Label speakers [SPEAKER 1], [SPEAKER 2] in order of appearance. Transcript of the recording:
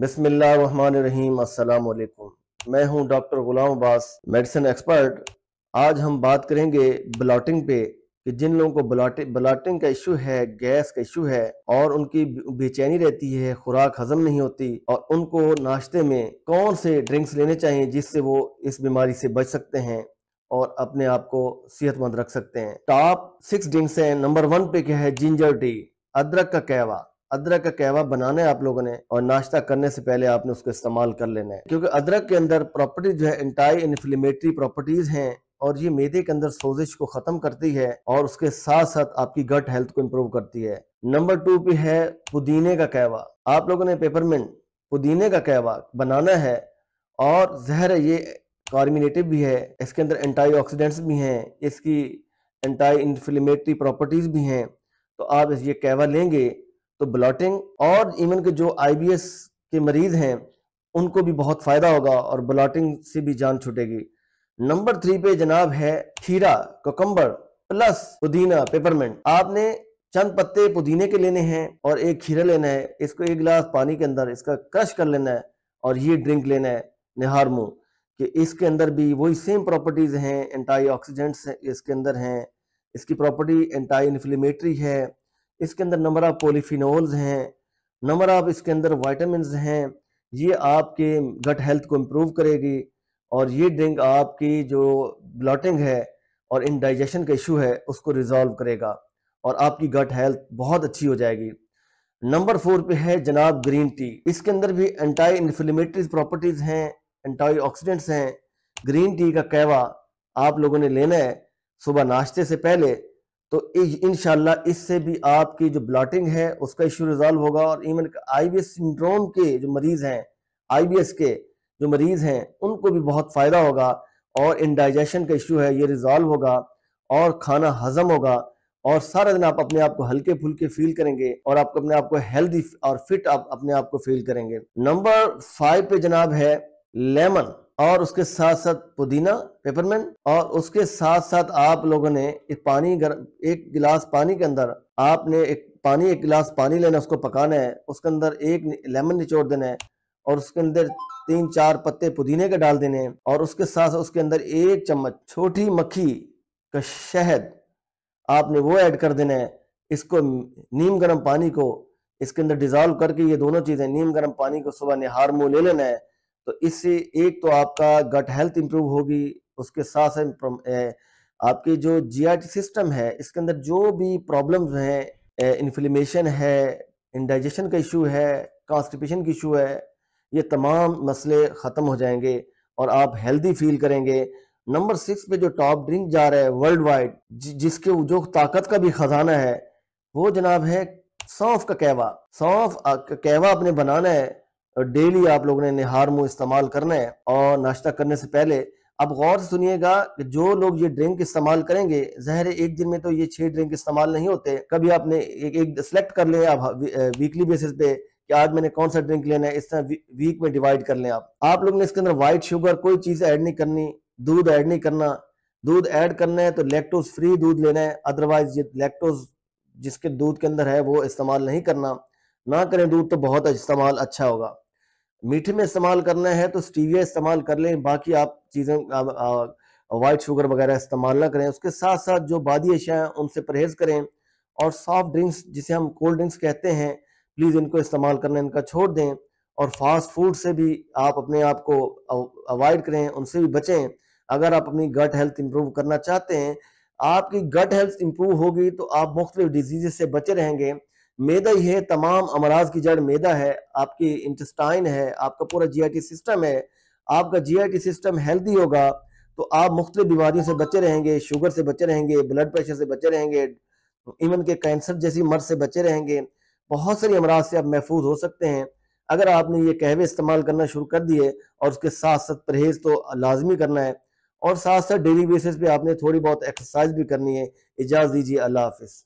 [SPEAKER 1] बिस्मिल्लाहिर्रहमानिर्रहीम। अस्सलाम वालेकुम। मैं हूं डॉक्टर गुलाम अब्बास, मेडिसिन एक्सपर्ट। आज हम बात करेंगे ब्लॉटिंग पे कि जिन लोगों को ब्लॉटिंग का इशू है, गैस का इशू है और उनकी बेचैनी रहती है, खुराक हजम नहीं होती, और उनको नाश्ते में कौन से ड्रिंक्स लेने चाहिए जिससे वो इस बीमारी से बच सकते हैं और अपने आप को सेहतमंद रख सकते हैं। टॉप 6 ड्रिंक्स हैं। नंबर 1 पे क्या है? जिंजर टी, अदरक का कहवा। अदरक का कहवा बनाना है आप लोगों ने और नाश्ता करने से पहले आपने उसको इस्तेमाल कर लेना है, क्योंकि अदरक के अंदर प्रॉपर्टीज जो है एंटाई इन्फ्लेमेटरी प्रॉपर्टीज हैं और ये मैदे के अंदर सोजिश को खत्म करती है और उसके साथ साथ आपकी गट हेल्थ को इंप्रूव करती है। नंबर 2 पे है पुदीने का कहवा। आप लोगों ने पेपरमिंट पुदीने का कहवा बनाना है और जहर है, ये कार्मिनेटिव भी है, इसके अंदर एंटीऑक्सीडेंट्स भी हैं, इसकी एंटी इन्फ्लेमेटरी प्रॉपर्टीज भी हैं। तो आप ये कहवा लेंगे तो ब्लॉटिंग और इवन के जो आईबीएस के मरीज हैं उनको भी बहुत फायदा होगा और ब्लॉटिंग से भी जान छूटेगी। नंबर 3 पे जनाब है खीरा, कोकम्बर प्लस पुदीना, पेपरमिंट। आपने चंद पत्ते पुदीने के लेने हैं और एक खीरा लेना है, इसको 1 गिलास पानी के अंदर इसका क्रश कर लेना है और ये ड्रिंक लेना है निहार मुंह, कि इसके अंदर भी वही सेम प्रॉपर्टीज हैं, एंटीऑक्सीडेंट्स इसके अंदर हैं, इसकी प्रॉपर्टी एंटी इन्फ्लेमेटरी है, इसके अंदर नंबर ऑफ पॉलीफिनोल्स हैं, नंबर ऑफ इसके अंदर वाइटामिन हैं। ये आपके गट हेल्थ को इम्प्रूव करेगी और ये ड्रिंक आपकी जो ब्लॉटिंग है और इंडाइजेशन का इशू है उसको रिजॉल्व करेगा और आपकी गट हेल्थ बहुत अच्छी हो जाएगी। नंबर 4 पे है जनाब ग्रीन टी। इसके अंदर भी एंटी इन्फ्लेमेटरी प्रॉपर्टीज हैं, एंटी ऑक्सीडेंट्स हैं। ग्रीन टी का कहवा आप लोगों ने लेना है सुबह नाश्ते से पहले, तो इंशाल्लाह इससे भी आपकी जो ब्लॉटिंग है उसका इशू रिजॉल्व होगा और इवन आईबीएस सिंड्रोम के जो मरीज हैं, आईबीएस के जो मरीज हैं उनको भी बहुत फायदा होगा और इंडाइजेशन का इशू है ये रिजॉल्व होगा और खाना हजम होगा और सारा दिन आप अपने आप को हल्के फुल्के फील करेंगे और आप अपने आप को हेल्दी और फिट आप अपने आप को फील करेंगे। नंबर 5 पे जनाब है लेमन और उसके साथ साथ पुदीना, पेपरमिंट, और उसके साथ साथ आप लोगों ने एक गिलास पानी के अंदर आपने एक गिलास पानी लेना, उसको पकाना है, उसके अंदर एक लेमन निचोड़ देना है और उसके अंदर 3-4 पत्ते पुदीने के डाल देने हैं और उसके साथ उसके अंदर 1 चम्मच छोटी मक्खी का शहद आपने वो ऐड कर देना है। इसको नीम गर्म पानी को इसके अंदर डिजॉल्व करके, ये दोनों चीजें नीम गर्म पानी को सुबह निहार मुंह ले लेना है। तो इससे एक तो आपका गट हेल्थ इंप्रूव होगी, उसके साथ साथ आपके जो जीआईटी सिस्टम है इसके अंदर जो भी प्रॉब्लम्स हैं, इन्फ्लेमेशन है, इंडाइजेशन का इशू है, कॉन्स्टिपेशन का इशू है, ये तमाम मसले ख़त्म हो जाएंगे और आप हेल्दी फील करेंगे। नंबर 6 पे जो टॉप ड्रिंक जा रहा है वर्ल्ड वाइड, जिसके जो ताकत का भी खजाना है, वो जनाब है सौंफ का कहवा। सौंफ का कहवा आपने बनाना है, डेली आप लोगों ने निहार मुंह इस्तेमाल करना है और नाश्ता करने से पहले। अब गौर से सुनिएगा कि जो लोग ये ड्रिंक इस्तेमाल करेंगे, ज़ाहिर है एक दिन में तो ये 6 ड्रिंक इस्तेमाल नहीं होते, कभी आपने एक सेलेक्ट कर लें आप वीकली बेसिस पे कि आज मैंने कौन सा ड्रिंक लेना है, इस तरह वीक में डिवाइड कर लें। आप लोग ने इसके अंदर व्हाइट शुगर कोई चीज़ ऐड नहीं करनी, दूध ऐड नहीं करना। दूध ऐड करना है तो लैक्टोज फ्री दूध लेना है, अदरवाइज ये लैक्टोज जिसके दूध के अंदर है वो इस्तेमाल नहीं करना। ना करें दूध तो बहुत इस्तेमाल अच्छा होगा। मीठे में इस्तेमाल करना है तो स्टीविया इस्तेमाल कर लें, बाकी आप चीज़ें वाइट शुगर वगैरह इस्तेमाल ना करें। उसके साथ साथ जो बादी अशिया हैं उनसे परहेज करें और सॉफ्ट ड्रिंक्स जिसे हम कोल्ड ड्रिंक्स कहते हैं, प्लीज़ इनको इस्तेमाल करना इनका छोड़ दें और फास्ट फूड से भी आप अपने आप को अवॉइड करें, उनसे भी बचें। अगर आप अपनी गट हेल्थ इंप्रूव करना चाहते हैं, आपकी गट हेल्थ इंप्रूव होगी तो आप मुख्तलिफ डिजीज़ से बचे रहेंगे। मैदा ही है, तमाम अमराज की जड़ मैदा है, आपकी इंटेस्टाइन है, आपका पूरा जीआईटी सिस्टम है। आपका जीआईटी सिस्टम हेल्दी होगा तो आप मुख्तलिफ बीमारियों से बचे रहेंगे, शुगर से बचे रहेंगे, ब्लड प्रेशर से बचे रहेंगे, इवन के कैंसर जैसी मर्ज से बचे रहेंगे। बहुत सारी अमराज से आप महफूज हो सकते हैं अगर आपने ये कहवे इस्तेमाल करना शुरू कर दिए। और उसके साथ साथ परहेज तो लाजमी करना है और साथ साथ डेली बेसिस पे आपने थोड़ी बहुत एक्सरसाइज भी करनी है। इजाज़त दीजिए, अल्लाह हाफिज़।